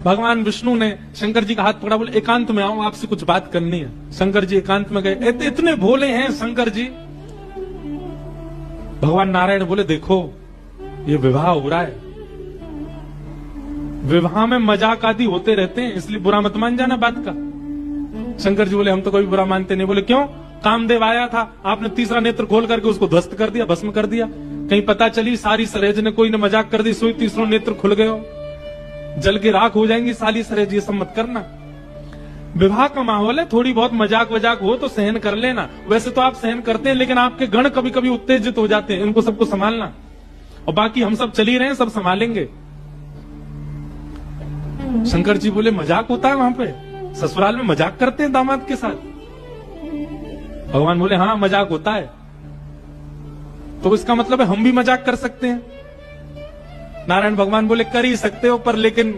भगवान विष्णु ने शंकर जी का हाथ पकड़ा, बोले एकांत में आओ, आपसे कुछ बात करनी है। शंकर जी एकांत में गए। इतने भोले हैं शंकर जी। भगवान नारायण बोले देखो ये विवाह हो रहा है, विवाह में मजाक आदि होते रहते हैं, इसलिए बुरा मत मान जाना बात का। शंकर जी बोले हम तो कभी बुरा मानते नहीं। बोले क्यों? कामदेव आया था, आपने तीसरा नेत्र खोल करके उसको ध्वस्त कर दिया, भस्म कर दिया। कहीं पता चली सारी सरेज ने कोई ने मजाक कर दी, सोई तीसरा नेत्र खुल गए हो, जल के राख हो जाएंगी सारी सरेज, ये सब मत करना। विवाह का माहौल है, थोड़ी बहुत मजाक वजाक हो तो सहन कर लेना। वैसे तो आप सहन करते हैं, लेकिन आपके गण कभी कभी उत्तेजित हो जाते हैं, इनको सबको संभालना। और बाकी हम सब चल ही रहे हैं, सब संभालेंगे। शंकर जी बोले मजाक होता है वहां पे? ससुराल में मजाक करते हैं दामाद के साथ? भगवान बोले हाँ मजाक होता है। तो इसका मतलब है हम भी मजाक कर सकते हैं? नारायण भगवान बोले कर ही सकते हो, पर लेकिन